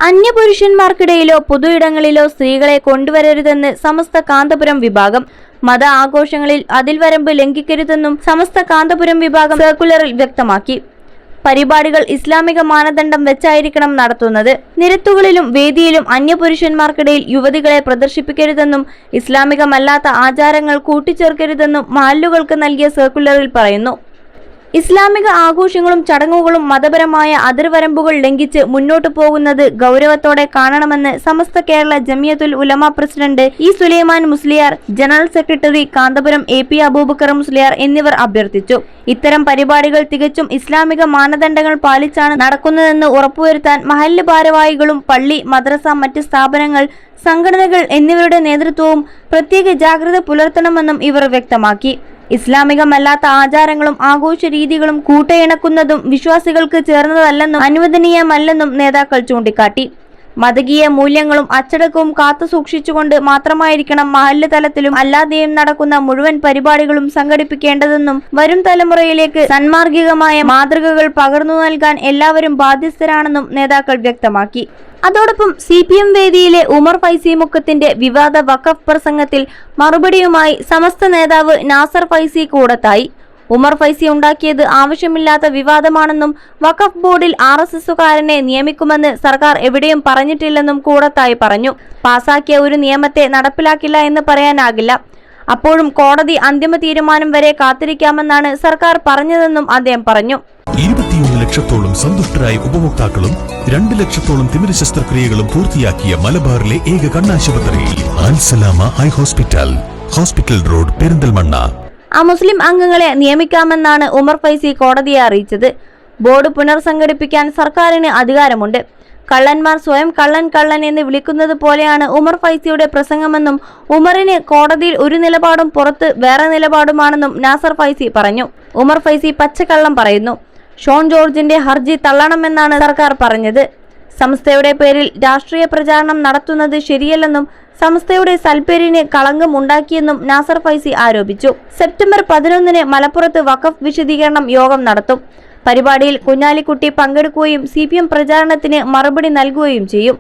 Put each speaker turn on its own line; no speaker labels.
അന്യപുരുഷന്മാർക്കിടയിലോ പൊതുയിടങ്ങളിലോ സ്ത്രീകളെ കൊണ്ടുവരരുതെന്ന് സമസ്ത കാന്തപുരം വിഭാഗം. മത ആഘോഷങ്ങളിൽ അതിൽവരമ്പ് ലംഘിക്കരുതെന്നും സമസ്ത കാന്തപുരം വിഭാഗം സർക്കുലറിൽ വ്യക്തമാക്കി. പരിപാടികൾ ഇസ്ലാമിക മാനദണ്ഡം വെച്ചായിരിക്കണം നടത്തുന്നത്. നിരത്തുകളിലും വേദിയിലും അന്യപുരുഷന്മാർക്കിടയിൽ യുവതികളെ പ്രദർശിപ്പിക്കരുതെന്നും ഇസ്ലാമികമല്ലാത്ത ആചാരങ്ങൾ കൂട്ടിച്ചേർക്കരുതെന്നും മഹല്ലുകൾക്ക് നൽകിയ സർക്കുലറിൽ പറയുന്നു. ഇസ്ലാമിക ആഘോഷങ്ങളും ചടങ്ങുകളും മതപരമായ അതിർവരമ്പുകൾ ലംഘിച്ച് മുന്നോട്ടു പോകുന്നത് ഗൗരവത്തോടെ കാണണമെന്ന് Samastha Kerala Jamiyyathul Ulama president E Sulaiman Musliyar, general secretary Kanthapuram AP Aboobacker Musliyar എന്നിവർ അഭ്യർത്ഥിച്ചു. ഇത്തരം പരിപാടികൾ തികച്ചും ഇസ്ലാമിക മാനദണ്ഡങ്ങൾ പാലിച്ചാണ് നടക്കുന്നതെന്ന് ഉറപ്പുവരുത്താൻ മഹല്ല് ഭാരവാഹികളും പള്ളി, മദ്രസ, മറ്റ് സ്ഥാപനങ്ങൾ, സംഘടനകൾ എന്നിവരുടെ നേതൃത്വവും പ്രത്യേക ജാഗ്രത പുലർത്തണമെന്നും ഇവർ വ്യക്തമാക്കി. ഇസ്ലാമികമല്ലാത്ത ആചാരങ്ങളും ആഘോഷ രീതികളും കൂട്ടയിണക്കുന്നതും വിശ്വാസികൾക്ക് ചേർന്നതല്ലെന്നും അനുവദനീയമല്ലെന്നും നേതാക്കൾ ചൂണ്ടിക്കാട്ടി. മതകീയ മൂല്യങ്ങളും അച്ചടക്കവും കാത്തുസൂക്ഷിച്ചുകൊണ്ട് മാത്രമായിരിക്കണം മഹല്ല് തലത്തിലും അല്ലാതെയും നടക്കുന്ന മുഴുവൻ പരിപാടികളും സംഘടിപ്പിക്കേണ്ടതെന്നും വരും തലമുറയിലേക്ക് സന്മാർഗികമായ മാതൃകകൾ പകർന്നു നൽകാൻ എല്ലാവരും ബാധ്യസ്ഥരാണെന്നും നേതാക്കൾ വ്യക്തമാക്കി. അതോടൊപ്പം CPM വേദിയിലെ ഉമർ ഫൈസി മുക്കത്തിന്റെ വിവാദ വഖഫ് പ്രസംഗത്തിൽ മറുപടിയുമായി സമസ്ത നേതാവ് നാസർ ഫൈസി കൂടത്തായി. ഉമർ ഫൈസി ഉണ്ടാക്കിയത് ആവശ്യമില്ലാത്ത വിവാദമാണെന്നും വഖഫ് ബോർഡിൽ RSSകാരനെ നിയമിക്കുമെന്ന് സർക്കാർ എവിടെയും പറഞ്ഞിട്ടില്ലെന്നും കൂടത്തായി പറഞ്ഞു. പാസാക്കിയ ഒരു നിയമത്തെ നടപ്പിലാക്കില്ല എന്ന് പറയാനാകില്ല. അപ്പോഴും കോടതി അന്തിമ തീരുമാനം വരെ കാത്തിരിക്കാമെന്നാണ് സർക്കാർ പറഞ്ഞതെന്നും അദ്ദേഹം പറഞ്ഞു.
21 ലക്ഷത്തോളം സന്തുഷ്ടരായ ഉപഭോക്താക്കളും 2 ലക്ഷത്തോളം തിമിര ശസ്ത്രക്രിയകളും പൂർത്തിയാക്കിയ മലബാറിലെ ഏക കണ്ണാശുപത്രി Alsalama high hospital, hospital road, Perinthalmanna.
മുസ്ലിം അംഗങ്ങളെ നിയമിക്കാമെന്നാണ് ഉമർ ഫൈസി കോടതിയെ അറിയിച്ചത്. ബോർഡ് പുനർസംഘടിപ്പിക്കാൻ സർക്കാരിന് അധികാരമുണ്ട്. കള്ളന്മാർ സ്വയം കള്ളൻ എന്ന് വിളിക്കുന്നത് പോലെയാണ് ഉമർ ഫൈസിയുടെ പ്രസംഗമെന്നും ഉമറിന് കോടതിയിൽ ഒരു നിലപാടും പുറത്ത് വേറെ നിലപാടുമാണെന്നും നാസർ ഫൈസി പറഞ്ഞു. ഉമർ ഫൈസി പച്ചക്കള്ളം പറയുന്നു. ഷോൺ ജോർജിന്റെ ഹർജി തള്ളണമെന്നാണ് സർക്കാർ പറഞ്ഞത്. സംസ്ഥയുടെ പേരിൽ രാഷ്ട്രീയ പ്രചാരണം നടത്തുന്നത് ശരിയല്ലെന്നും സംസ്ഥയുടെ സൽപ്പേരിന് കളങ്കം ഉണ്ടാക്കിയെന്നും നാസർ ഫൈസി ആരോപിച്ചു. സെപ്റ്റംബർ 11 മലപ്പുറത്ത് വഖഫ് വിശദീകരണം യോഗം നടത്തും. പരിപാടിയിൽ കുഞ്ഞാലിക്കുട്ടി പങ്കെടുക്കുകയും CPM പ്രചാരണത്തിന് മറുപടി നൽകുകയും ചെയ്യും.